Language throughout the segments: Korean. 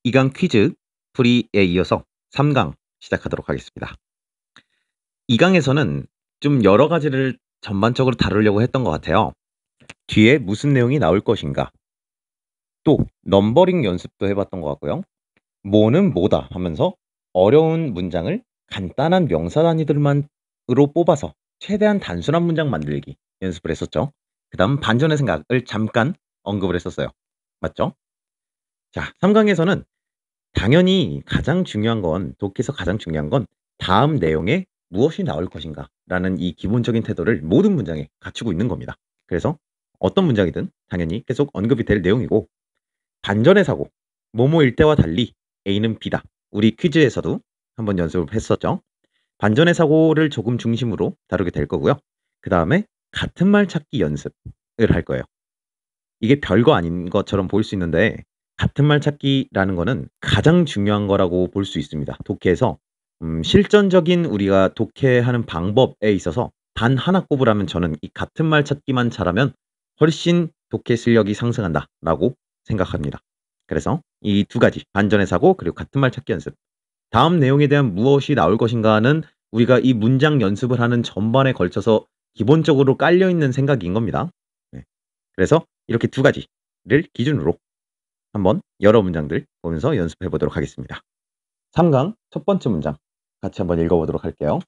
2강 퀴즈 풀이에 이어서 3강 시작하도록 하겠습니다. 2강에서는 좀 여러 가지를 전반적으로 다루려고 했던 것 같아요. 뒤에 무슨 내용이 나올 것인가, 또 넘버링 연습도 해봤던 것 같고요. 뭐는 뭐다 하면서 어려운 문장을 간단한 명사 단위들만으로 뽑아서 최대한 단순한 문장 만들기 연습을 했었죠. 그 다음 반전의 생각을 잠깐 언급을 했었어요. 맞죠? 자, 3강에서는 당연히 가장 중요한 건 독해에서 가장 중요한 건 다음 내용에 무엇이 나올 것인가 라는 이 기본적인 태도를 모든 문장에 갖추고 있는 겁니다. 그래서 어떤 문장이든 당연히 계속 언급이 될 내용이고, 반전의 사고, 뭐뭐일 때와 달리 A는 B다. 우리 퀴즈에서도 한번 연습을 했었죠. 반전의 사고를 조금 중심으로 다루게 될 거고요. 그 다음에 같은 말 찾기 연습을 할 거예요. 이게 별거 아닌 것처럼 보일 수 있는데, 같은 말 찾기라는 거는 가장 중요한 거라고 볼 수 있습니다. 독해에서 실전적인 우리가 독해하는 방법에 있어서 단 하나 꼽으라면 저는 이 같은 말 찾기만 잘하면 훨씬 독해 실력이 상승한다라고 생각합니다. 그래서 이 두 가지, 반전의 사고 그리고 같은 말 찾기 연습, 다음 내용에 대한 무엇이 나올 것인가는 우리가 이 문장 연습을 하는 전반에 걸쳐서 기본적으로 깔려 있는 생각인 겁니다. 네. 그래서 이렇게 두 가지를 기준으로 한번 여러 문장들 보면서 연습해 보도록 하겠습니다. 3강 첫 번째 문장 같이 한번 읽어보도록 할게요.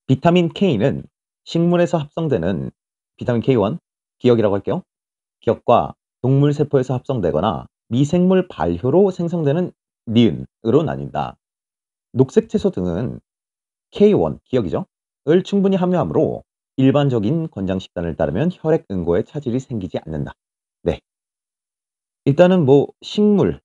비타민 K는 식물에서 합성되는 비타민 K1, 기억이라고 할게요. 기억과 동물 세포에서 합성되거나 미생물 발효로 생성되는 니은으로 나뉜다. 녹색 채소 등은 K1, 기억이죠? 을 충분히 함유하므로 일반적인 권장 식단을 따르면 혈액 응고에 차질이 생기지 않는다. 네. 일단은 뭐 식물,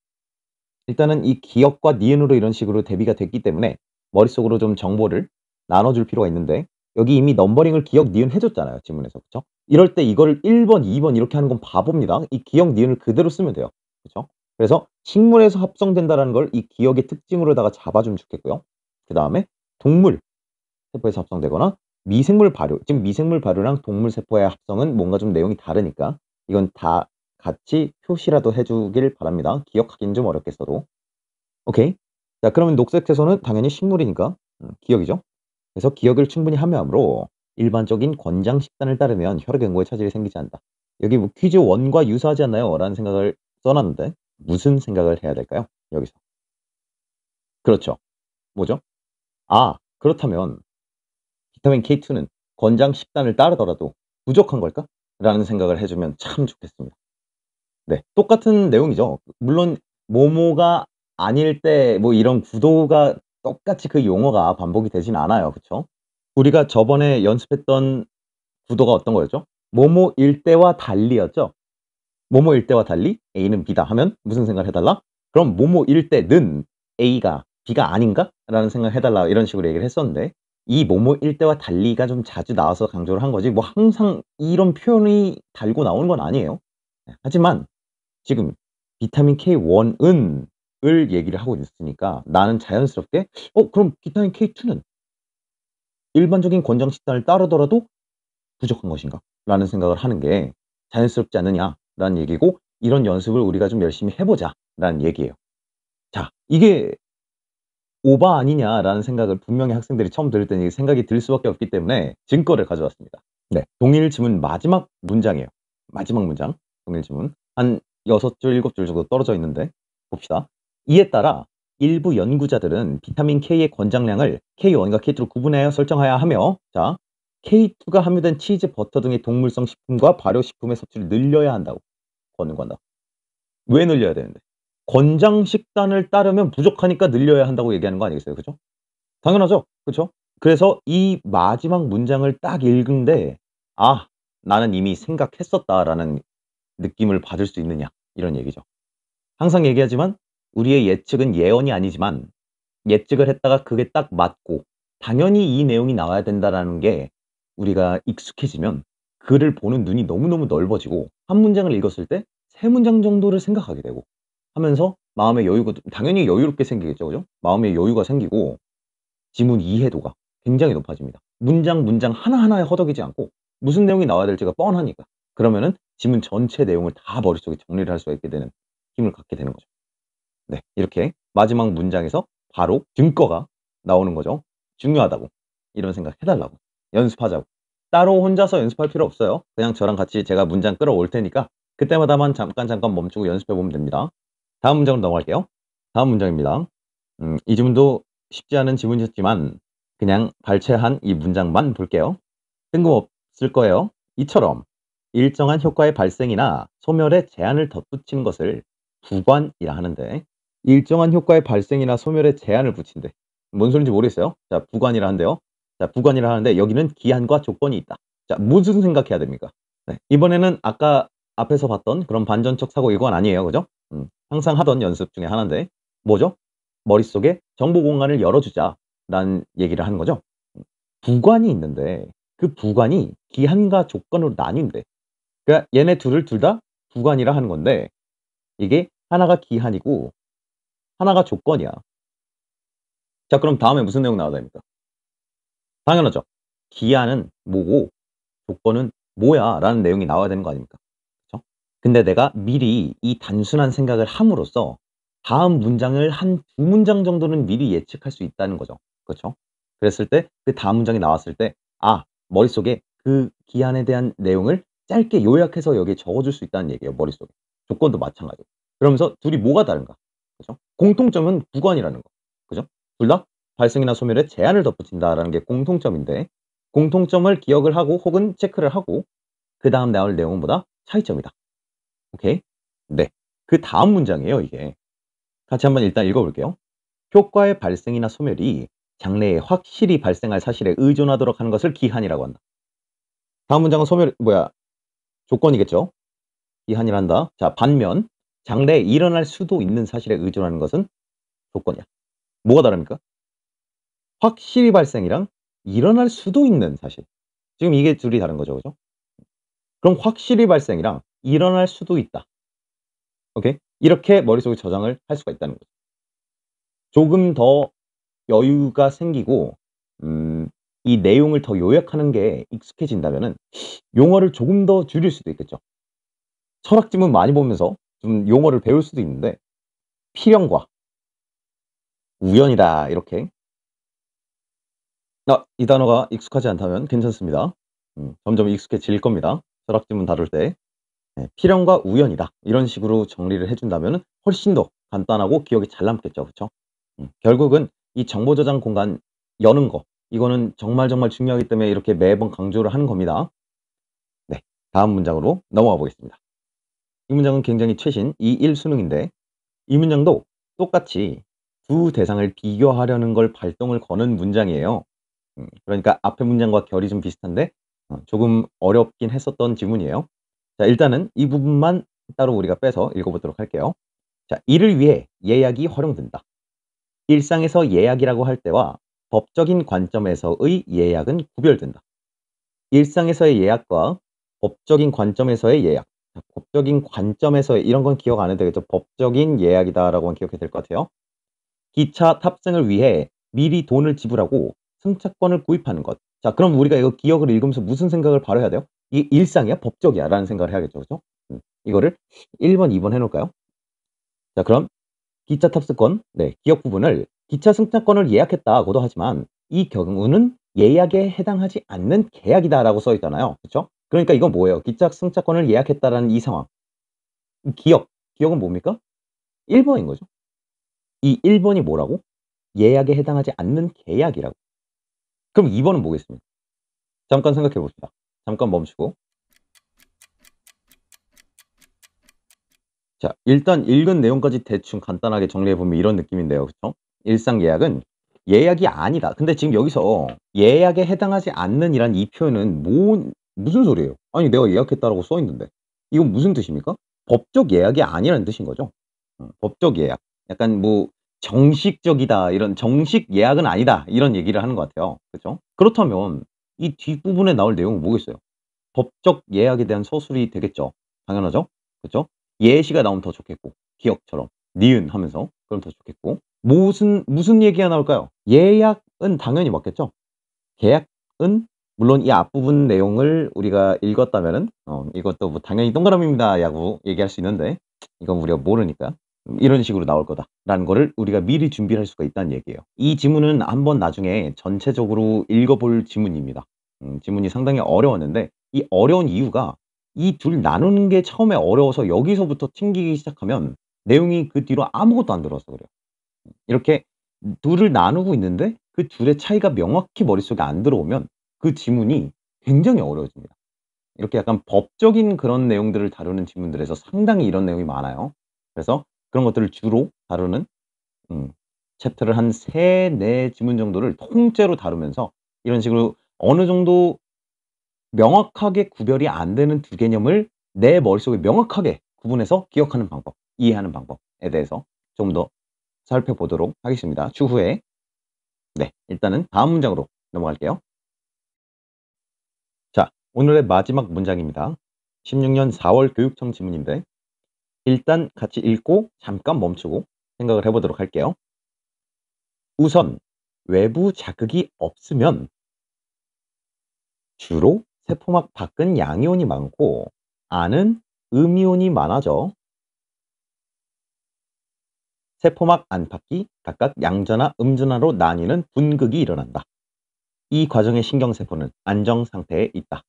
일단은 이 기억과 니은으로 이런 식으로 대비가 됐기 때문에 머릿속으로 좀 정보를 나눠줄 필요가 있는데, 여기 이미 넘버링을 기억, 니은 해줬잖아요, 지문에서. 그쵸? 이럴 때 이거를 1번, 2번 이렇게 하는 건 바보입니다. 이 기억, 니은을 그대로 쓰면 돼요. 그쵸? 그래서 식물에서 합성된다라는 걸 이 기억의 특징으로다가 잡아주면 좋겠고요. 그 다음에 동물 세포에서 합성되거나 미생물 발효, 지금 미생물 발효랑 동물 세포의 합성은 뭔가 좀 내용이 다르니까 이건 다 같이 표시라도 해주길 바랍니다. 기억하기는 좀 어렵겠어도. 오케이. 자, 그러면 녹색 채소는 당연히 식물이니까 기억이죠. 그래서 기억을 충분히 함유하므로 일반적인 권장 식단을 따르면 혈액 응고에 차질이 생기지 않는다. 여기 뭐 퀴즈 1과 유사하지 않나요? 라는 생각을 써놨는데 무슨 생각을 해야 될까요? 여기서. 그렇죠. 뭐죠? 아, 그렇다면 비타민 K2는 권장 식단을 따르더라도 부족한 걸까? 라는 생각을 해주면 참 좋겠습니다. 네, 똑같은 내용이죠. 물론 뭐뭐가 아닐 때 뭐 이런 구도가 똑같이 그 용어가 반복이 되진 않아요. 그쵸? 우리가 저번에 연습했던 구도가 어떤 거였죠? 뭐뭐일 때와 달리였죠? 뭐뭐일 때와 달리 A는 B다 하면 무슨 생각을 해달라? 그럼 뭐뭐일 때는 A가 B가 아닌가? 라는 생각을 해달라, 이런 식으로 얘기를 했었는데, 이 뭐뭐일 때와 달리가 좀 자주 나와서 강조를 한 거지 뭐 항상 이런 표현이 달고 나오는 건 아니에요. 하지만 지금 비타민 K1은 을 얘기를 하고 있으니까 나는 자연스럽게 그럼 비타민 K2는 일반적인 권장 식단을 따르더라도 부족한 것인가? 라는 생각을 하는 게 자연스럽지 않느냐라는 얘기고, 이런 연습을 우리가 좀 열심히 해보자라는 얘기예요. 자, 이게 오바 아니냐라는 생각을 분명히 학생들이 처음 들을 때는 생각이 들 수밖에 없기 때문에 증거를 가져왔습니다. 네, 동일 지문 마지막 문장이에요. 마지막 문장, 동일 지문 한 6줄, 7줄 정도 떨어져 있는데 봅시다. 이에 따라 일부 연구자들은 비타민 K의 권장량을 K1과 K2로 구분하여 설정해야 하며, 자, K2가 함유된 치즈, 버터 등의 동물성 식품과 발효식품의 섭취를 늘려야 한다고 권고한다. 왜 늘려야 되는데? 권장 식단을 따르면 부족하니까 늘려야 한다고 얘기하는 거 아니겠어요? 그죠? 당연하죠. 그쵸? 그래서 이 마지막 문장을 딱 읽은데 '아, 나는 이미 생각했었다.'라는 느낌을 받을 수 있느냐, 이런 얘기죠. 항상 얘기하지만 우리의 예측은 예언이 아니지만, 예측을 했다가 그게 딱 맞고 당연히 이 내용이 나와야 된다라는 게 우리가 익숙해지면 글을 보는 눈이 너무너무 넓어지고 한 문장을 읽었을 때 세 문장 정도를 생각하게 되고 하면서 마음의 여유가 당연히 여유롭게 생기겠죠. 그죠? 마음의 여유가 생기고 지문 이해도가 굉장히 높아집니다. 문장, 문장 하나하나에 허덕이지 않고 무슨 내용이 나와야 될지가 뻔하니까. 그러면은 지문 전체 내용을 다 머릿속에 정리를 할 수가 있게 되는 힘을 갖게 되는 거죠. 네. 이렇게 마지막 문장에서 바로 증거가 나오는 거죠. 중요하다고. 이런 생각 해 달라고. 연습하자고. 따로 혼자서 연습할 필요 없어요. 그냥 저랑 같이 제가 문장 끌어올 테니까 그때마다만 잠깐 멈추고 연습해 보면 됩니다. 다음 문장으로 넘어갈게요. 다음 문장입니다. 이 지문도 쉽지 않은 지문이었지만 그냥 발췌한 이 문장만 볼게요. 뜬금없을 거예요. 이처럼 일정한 효과의 발생이나 소멸에 제한을 덧붙이는 것을 부관이라 하는데, 일정한 효과의 발생이나 소멸에 제한을 붙인대. 뭔 소린지 모르겠어요. 자, 부관이라 한대요. 자, 부관이라 하는데 여기는 기한과 조건이 있다. 자, 무슨 생각해야 됩니까? 네, 이번에는 아까 앞에서 봤던 그런 반전적 사고 이건 아니에요. 그죠? 항상 하던 연습 중에 하나인데 뭐죠? 머릿속에 정보 공간을 열어주자라는 얘기를 하는 거죠. 부관이 있는데 그 부관이 기한과 조건으로 나뉜대. 그러니까 얘네 둘 다 부관이라 하는 건데 이게 하나가 기한이고 하나가 조건이야. 자, 그럼 다음에 무슨 내용 나와야 됩니까? 당연하죠. 기한은 뭐고 조건은 뭐야 라는 내용이 나와야 되는 거 아닙니까? 그쵸? 근데 내가 미리 이 단순한 생각을 함으로써 다음 문장을 한 두 문장 정도는 미리 예측할 수 있다는 거죠. 그렇죠? 그랬을 때 그 다음 문장이 나왔을 때 머릿속에 그 기한에 대한 내용을 짧게 요약해서 여기에 적어줄 수 있다는 얘기예요, 머릿속에. 조건도 마찬가지고. 그러면서 둘이 뭐가 다른가? 그죠? 공통점은 부관이라는 거. 그죠? 둘 다 발생이나 소멸에 제한을 덧붙인다라는 게 공통점인데 공통점을 기억을 하고 혹은 체크를 하고 그다음 나올 내용보다 차이점이다. 오케이? 네. 그다음 문장이에요, 이게. 같이 한번 일단 읽어 볼게요. 효과의 발생이나 소멸이 장래에 확실히 발생할 사실에 의존하도록 하는 것을 기한이라고 한다. 다음 문장은 조건이겠죠. 기한이란다. 자, 반면 장래에 일어날 수도 있는 사실에 의존하는 것은 조건이야. 뭐가 다릅니까? 확실히 발생이랑 일어날 수도 있는 사실. 지금 이게 둘이 다른 거죠. 그죠? 그럼 확실히 발생이랑 일어날 수도 있다. 오케이? 이렇게 머릿속에 저장을 할 수가 있다는 거죠. 조금 더 여유가 생기고 이 내용을 더 요약하는 게 익숙해진다면은 용어를 조금 더 줄일 수도 있겠죠. 철학 지문 많이 보면서 좀 용어를 배울 수도 있는데 필연과 우연이다 이렇게 이 단어가 익숙하지 않다면 괜찮습니다. 점점 익숙해질 겁니다. 철학 지문 다룰 때. 네, 필연과 우연이다. 이런 식으로 정리를 해 준다면은 훨씬 더 간단하고 기억이 잘 남겠죠. 그쵸? 결국은 이 정보 저장 공간 여는 거 이거는 정말 중요하기 때문에 이렇게 매번 강조를 하는 겁니다. 네. 다음 문장으로 넘어가 보겠습니다. 이 문장은 굉장히 최신 이1 수능인데 이 문장도 똑같이 두 대상을 비교하려는 걸 발동을 거는 문장이에요. 그러니까 앞의 문장과 결이 좀 비슷한데 조금 어렵긴 했었던 지문이에요. 자, 일단은 이 부분만 따로 우리가 빼서 읽어보도록 할게요. 자, 이를 위해 예약이 활용된다. 일상에서 예약이라고 할 때와 법적인 관점에서의 예약은 구별된다. 일상에서의 예약과 법적인 관점에서의 예약. 자, 법적인 관점에서의 이런 건 기억 안 해도 되겠죠. 법적인 예약이다라고만 기억해도 될 것 같아요. 기차 탑승을 위해 미리 돈을 지불하고 승차권을 구입하는 것. 자, 그럼 우리가 이거 기억을 읽으면서 무슨 생각을 바로 해야 돼요? 이게 일상이야? 법적이야? 라는 생각을 해야겠죠. 그죠? 이거를 1번, 2번 해 놓을까요? 자, 그럼 기차 탑승권, 네, 기억 부분을 기차 승차권을 예약했다고도 하지만 이 경우는 예약에 해당하지 않는 계약이다라고 써 있잖아요. 그쵸? 그러니까 이건 뭐예요? 기차 승차권을 예약했다라는 이 상황. 기억은 뭡니까? 1번인 거죠. 이 1번이 뭐라고? 예약에 해당하지 않는 계약이라고. 그럼 2번은 뭐겠습니까? 잠깐 생각해 봅시다. 잠깐 멈추고. 자, 일단 읽은 내용까지 대충 간단하게 정리해 보면 이런 느낌인데요. 그쵸? 일상 예약은 예약이 아니다. 근데 지금 여기서 예약에 해당하지 않는이란 이 표현은 무슨 소리예요? 아니 내가 예약했다라고 써 있는데. 이건 무슨 뜻입니까? 법적 예약이 아니라는 뜻인 거죠. 법적 예약. 약간 뭐 정식적이다 이런 정식 예약은 아니다 이런 얘기를 하는 것 같아요. 그죠? 그렇다면 이 뒷부분에 나올 내용은 뭐겠어요? 법적 예약에 대한 서술이 되겠죠. 당연하죠. 그죠? 예시가 나오면 더 좋겠고 기억처럼 니은 하면서 그럼 더 좋겠고 무슨 얘기가 나올까요? 예약은 당연히 맞겠죠. 계약은 물론 이 앞부분 내용을 우리가 읽었다면은 이것도 뭐 당연히 동그라미입니다 야구 얘기할 수 있는데 이건 우리가 모르니까 이런 식으로 나올 거다라는 거를 우리가 미리 준비를 할 수가 있다는 얘기예요. 이 지문은 한번 나중에 전체적으로 읽어볼 지문입니다. 지문이 상당히 어려웠는데 이 어려운 이유가 이 둘 나누는 게 처음에 어려워서 여기서부터 튕기기 시작하면 내용이 그 뒤로 아무것도 안 들어서 그래요. 이렇게 둘을 나누고 있는데 그 둘의 차이가 명확히 머릿속에 안 들어오면 그 지문이 굉장히 어려워집니다. 이렇게 약간 법적인 그런 내용들을 다루는 지문들에서 상당히 이런 내용이 많아요. 그래서 그런 것들을 주로 다루는 음 챕터를 한 3-4 지문 정도를 통째로 다루면서 이런 식으로 어느 정도 명확하게 구별이 안 되는 두 개념을 내 머릿속에 명확하게 구분해서 기억하는 방법, 이해하는 방법에 대해서 좀 더 살펴보도록 하겠습니다, 추후에. 네. 일단은 다음 문장으로 넘어갈게요. 자, 오늘의 마지막 문장입니다. 16년 4월 교육청 지문인데 일단 같이 읽고 잠깐 멈추고 생각을 해 보도록 할게요. 우선 외부 자극이 없으면 주로 세포막 밖은 양이온이 많고 안은 음이온이 많아져 세포막 안팎이 각각 양전화, 음전화로 나뉘는 분극이 일어난다. 이 과정의 신경세포는 안정 상태에 있다.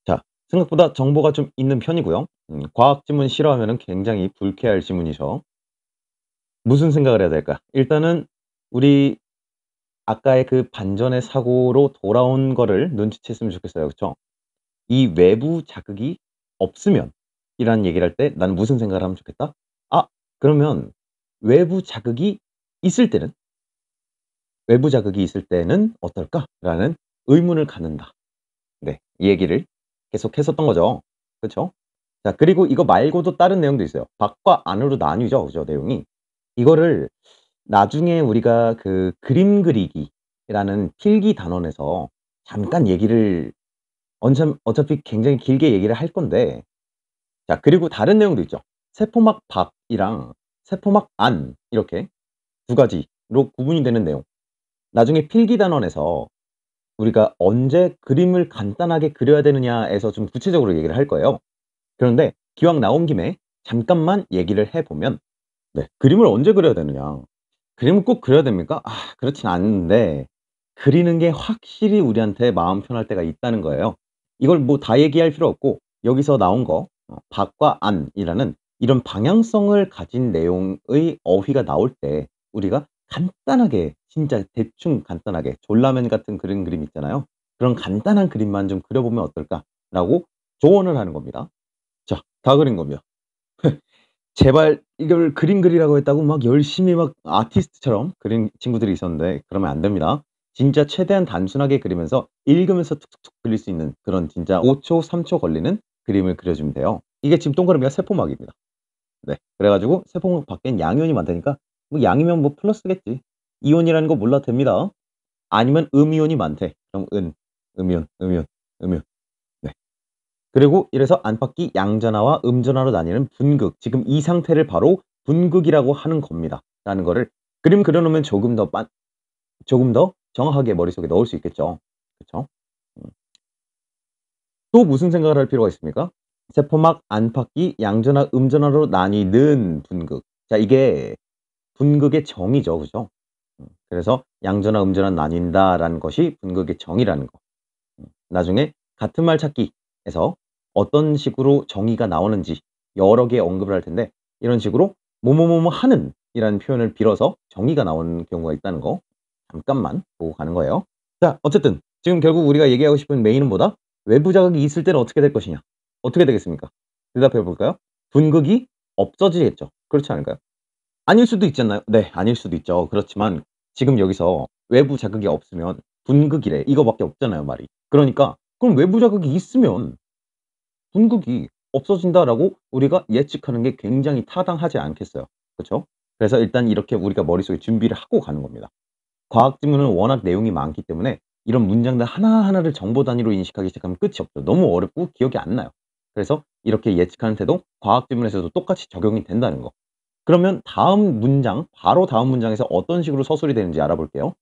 자, 생각보다 정보가 좀 있는 편이고요. 과학 지문 싫어하면은 굉장히 불쾌할 지문이죠. 무슨 생각을 해야 될까? 일단은 우리 아까의 그 반전의 사고로 돌아온 거를 눈치챘으면 좋겠어요. 그쵸? 이 외부 자극이 없으면 이라는 얘기를 할 때 나는 무슨 생각을 하면 좋겠다? 아, 그러면 외부 자극이 있을 때는, 외부 자극이 있을 때는 어떨까?'라는 의문을 갖는다. 네. 이 얘기를 계속 했었던 거죠. 그쵸? 자, 그리고 이거 말고도 다른 내용도 있어요. 밖과 안으로 나뉘죠. 그죠, 내용이. 이거를 나중에 우리가 그 그림 그리기라는 필기 단원에서 잠깐 얘기를 어차피 굉장히 길게 얘기를 할 건데 자, 그리고 다른 내용도 있죠. 세포막 밖이랑 세포막 안 이렇게 두 가지로 구분이 되는 내용. 나중에 필기 단원에서 우리가 언제 그림을 간단하게 그려야 되느냐에서 좀 구체적으로 얘기를 할 거예요. 그런데 기왕 나온 김에 잠깐만 얘기를 해 보면 네, 그림을 언제 그려야 되느냐. 그림을 꼭 그려야 됩니까? 아, 그렇진 않은데 그리는 게 확실히 우리한테 마음 편할 때가 있다는 거예요. 이걸 뭐 다 얘기할 필요 없고 여기서 나온 거 밖과 안이라는 이런 방향성을 가진 내용의 어휘가 나올 때 우리가 간단하게 진짜 대충 간단하게 졸라맨 같은 그림 있잖아요. 그런 간단한 그림만 좀 그려 보면 어떨까라고 조언을 하는 겁니다. 자, 다 그린 겁니다. 제발 이걸 그림 그리라고 했다고 막 열심히 막 아티스트처럼 그린 친구들이 있었는데 그러면 안 됩니다. 진짜 최대한 단순하게 그리면서 읽으면서 툭툭툭 그릴 수 있는 그런 진짜 5 초, 3초 걸리는 그림을 그려 주면 돼요. 이게 지금 동그라미가 세포막입니다. 네. 그래 가지고 세포막 밖엔 양이온이 많다니까 뭐 양이면 뭐 플러스겠지. 이온이라는 거 몰라도 됩니다. 아니면 음이온이 많대. 그럼 음이온, 음이온, 음이온. 네. 그리고 이래서 안팎이 양전하와 음전하로 나뉘는 분극. 지금 이 상태를 바로 분극이라고 하는 겁니다. 라는 거를 그림 그려 놓으면 조금 더 정확하게 머릿속에 넣을 수 있겠죠. 그쵸? 음. 또 무슨 생각을 할 필요가 있습니까? 세포막 안팎이 양전하, 음전하로 나뉘는 분극. 자, 이게 분극의 정의죠. 그죠? 그래서 양전하, 음전하 나뉜다라는 것이 분극의 정의라는 거. 나중에 같은 말 찾기에서 어떤 식으로 정의가 나오는지 여러 개 언급을 할 텐데 이런 식으로 뭐뭐뭐뭐 하는 이라는 표현을 빌어서 정의가 나오는 경우가 있다는 거 잠깐만 보고 가는 거예요. 자, 어쨌든 지금 결국 우리가 얘기하고 싶은 메인은 뭐다? 외부 자극이 있을 때는 어떻게 될 것이냐? 어떻게 되겠습니까? 대답해 볼까요? 분극이 없어지겠죠. 그렇지 않을까요? 아닐 수도 있지 않나요? 네, 아닐 수도 있죠. 그렇지만 지금 여기서 외부 자극이 없으면 분극이래 이거밖에 없잖아요, 말이. 그러니까 그럼 외부 자극이 있으면 분극이 없어진다라고 우리가 예측하는 게 굉장히 타당하지 않겠어요. 그쵸? 그래서 일단 이렇게 우리가 머릿속에 준비를 하고 가는 겁니다. 과학 지문은 워낙 내용이 많기 때문에 이런 문장들 하나하나를 정보 단위로 인식하기 시작하면 끝이 없죠. 너무 어렵고 기억이 안 나요. 그래서 이렇게 예측하는 태도 과학 지문에서도 똑같이 적용이 된다는 거. 그러면 다음 문장, 바로 다음 문장에서 어떤 식으로 서술이 되는지 알아볼게요.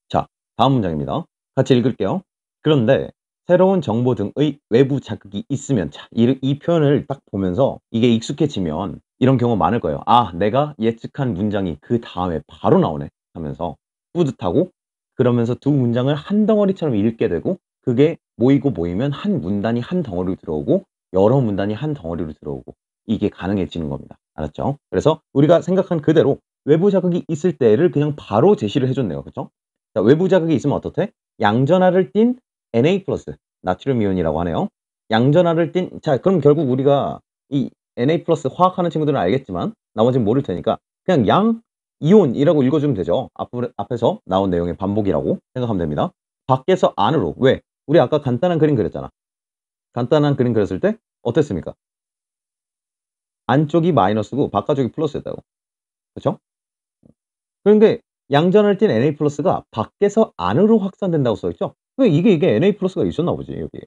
자, 다음 문장입니다. 같이 읽을게요. 그런데 새로운 정보 등의 외부 자극이 있으면 자, 이 표현을 딱 보면서 이게 익숙해지면 이런 경우 많을 거예요. '아 내가 예측한 문장이 그 다음에 바로 나오네.' 하면서 뿌듯하고 그러면서 두 문장을 한 덩어리처럼 읽게 되고 그게 모이고 모이면 한 문단이 한 덩어리로 들어오고 여러 문단이 한 덩어리로 들어오고 이게 가능해지는 겁니다. 알았죠? 그래서 우리가 생각한 그대로 외부 자극이 있을 때를 그냥 바로 제시를 해 줬네요. 그쵸? 자 외부 자극이 있으면 어떻대? 양전하를 띤 Na+ 나트륨 이온이라고 하네요. 양전하를 띤 자 그럼 결국 우리가 이 Na+ 화학하는 친구들은 알겠지만 나머지는 모를 테니까 그냥 양 이온이라고 읽어주면 되죠. 앞에서 나온 내용의 반복이라고 생각하면 됩니다. 밖에서 안으로 왜? 우리 아까 간단한 그림 그렸잖아. 간단한 그림 그렸을 때 어땠습니까? 안쪽이 마이너스고 바깥쪽이 플러스였다고. 그쵸? 그런데 양전을 띤 Na+가 밖에서 안으로 확산된다고 써 있죠? 왜 이게 Na+가 있었나 보지 여기에.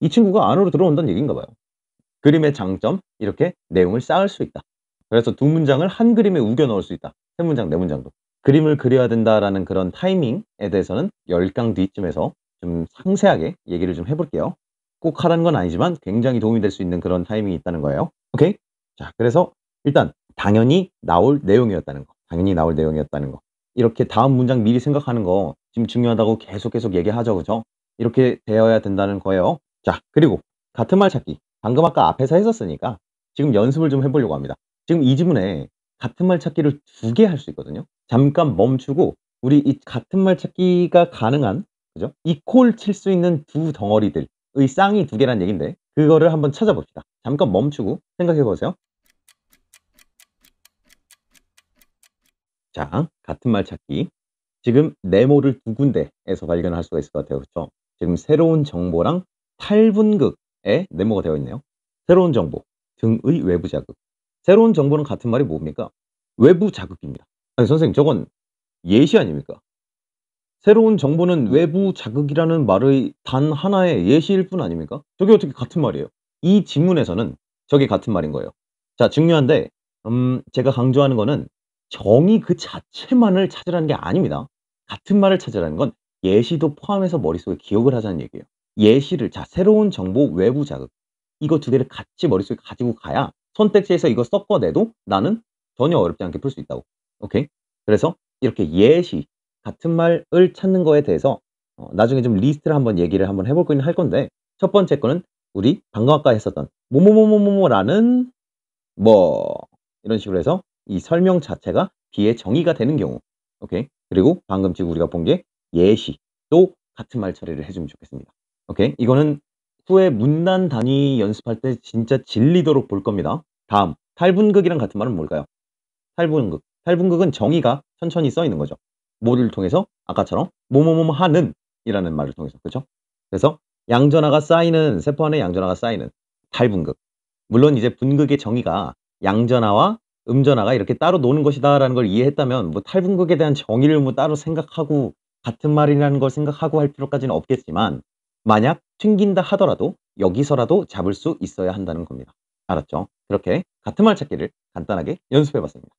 이 친구가 안으로 들어온다는 얘기인가 봐요. 그림의 장점 이렇게 내용을 쌓을 수 있다. 그래서 두 문장을 한 그림에 우겨 넣을 수 있다. 세 문장, 네 문장도. 그림을 그려야 된다라는 그런 타이밍에 대해서는 10강 뒤쯤에서 좀 상세하게 얘기를 좀 해 볼게요. 꼭 하라는 건 아니지만 굉장히 도움이 될 수 있는 그런 타이밍이 있다는 거예요. 오케이? 자 그래서 일단 당연히 나올 내용이었다는 거. 당연히 나올 내용이었다는 거. 이렇게 다음 문장 미리 생각하는 거 지금 중요하다고 계속 얘기하죠. 그죠? 이렇게 되어야 된다는 거예요. 자 그리고 같은 말 찾기. 방금 아까 앞에서 했었으니까 지금 연습을 좀 해 보려고 합니다. 지금 이 지문에 같은 말 찾기를 2개 할 수 있거든요. 잠깐 멈추고 우리 이 같은 말 찾기가 가능한 그죠? 이퀄 칠 수 있는 두 덩어리들의 쌍이 2개란 얘긴데 그거를 한번 찾아봅시다. 잠깐 멈추고 생각해 보세요. 자, 같은 말 찾기. 지금 네모를 2군데에서 발견할 수가 있을 것 같아요. 그쵸? 지금 새로운 정보랑 탈분극에 네모가 되어 있네요. 새로운 정보 등의 외부 자극. 새로운 정보는 같은 말이 뭡니까? 외부 자극입니다. 아니 선생님 저건 예시 아닙니까? 새로운 정보는 외부 자극이라는 말의 단 하나의 예시일 뿐 아닙니까? 저게 어떻게 같은 말이에요? 이 지문에서는 저게 같은 말인 거예요. 자 중요한데 제가 강조하는 거는 정의 그 자체만을 찾으라는 게 아닙니다. 같은 말을 찾으라는 건 예시도 포함해서 머릿속에 기억을 하자는 얘기예요. 예시를 자 새로운 정보 외부 자극 이거 2개를 같이 머릿속에 가지고 가야 선택지에서 이거 섞어내도 나는 전혀 어렵지 않게 풀 수 있다고. 오케이? 그래서 이렇게 예시 같은 말을 찾는 거에 대해서 나중에 좀 리스트를 한번 얘기를 한번 해 볼 거긴 할 건데 첫 번째 거는 우리 방금 아까 했었던 뭐뭐뭐뭐뭐라는 뭐 이런 식으로 해서 이 설명 자체가 뒤에 정의가 되는 경우 오케이. 그리고 방금 지금 우리가 본 게 예시 또 같은 말 처리를 해 주면 좋겠습니다. 오케이. 이거는 후에 문단 단위 연습할 때 진짜 질리도록 볼 겁니다. 다음 탈분극이랑 같은 말은 뭘까요? 탈분극. 탈분극은 정의가 천천히 써 있는 거죠. 뭐를 통해서? 아까처럼 뭐뭐뭐뭐 하는 이라는 말을 통해서. 그죠? 그래서 양전하가 쌓이는 세포 안에 양전하가 쌓이는 탈분극. 물론 이제 분극의 정의가 양전하와 음전하가 이렇게 따로 노는 것이다라는 걸 이해했다면 뭐 탈분극에 대한 정의를 뭐 따로 생각하고 같은 말이라는 걸 생각하고 할 필요까지는 없겠지만 만약 튕긴다 하더라도 여기서라도 잡을 수 있어야 한다는 겁니다. 알았죠? 그렇게 같은 말 찾기를 간단하게 연습해 봤습니다.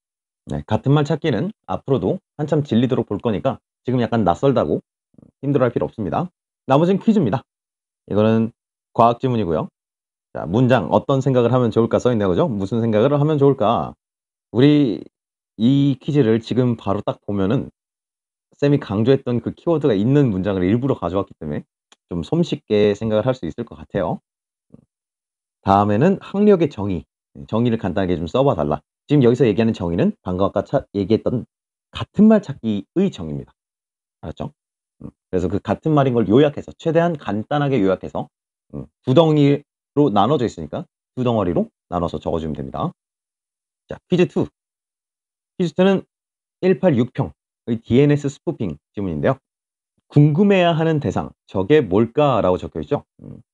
네, 같은 말 찾기는 앞으로도 한참 질리도록 볼 거니까 지금 약간 낯설다고 힘들어할 필요 없습니다. 나머지는 퀴즈입니다. 이거는 과학 지문이고요. 자, 문장 어떤 생각을 하면 좋을까 써 있네요. 그죠? 무슨 생각을 하면 좋을까? 우리 이 퀴즈를 지금 바로 딱 보면은 쌤이 강조했던 그 키워드가 있는 문장을 일부러 가져왔기 때문에 좀 손쉽게 생각을 할 수 있을 것 같아요. 다음에는 학력의 정의, 정의를 간단하게 좀 써봐 달라. 지금 여기서 얘기하는 정의는 방금 아까 얘기했던 같은 말 찾기의 정의입니다. 알았죠? 그래서 그 같은 말인 걸 요약해서 최대한 간단하게 요약해서 두 덩이로 나눠져 있으니까 두 덩어리로 나눠서 적어주면 됩니다. 자, 퀴즈 2. 퀴즈 2는 186평의 DNS 스푸핑 지문인데요. 궁금해야 하는 대상, 저게 뭘까라고 적혀 있죠.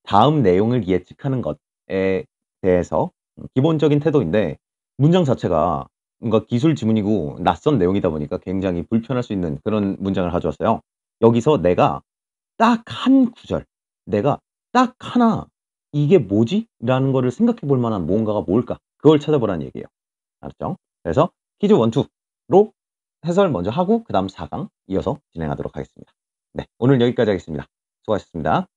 다음 내용을 예측하는 것에 대해서 기본적인 태도인데 문장 자체가 뭔가 기술 지문이고 낯선 내용이다 보니까 굉장히 불편할 수 있는 그런 문장을 가져왔어요. 여기서 내가 딱 한 구절, 내가 딱 하나 '이게 뭐지?' 라는 거를 생각해 볼 만한 무언가가 뭘까? 그걸 찾아보라는 얘기예요. 알았죠? 그래서 퀴즈 1, 2로 해설 먼저 하고 그다음 4강 이어서 진행하도록 하겠습니다. 네, 오늘 여기까지 하겠습니다. 수고하셨습니다.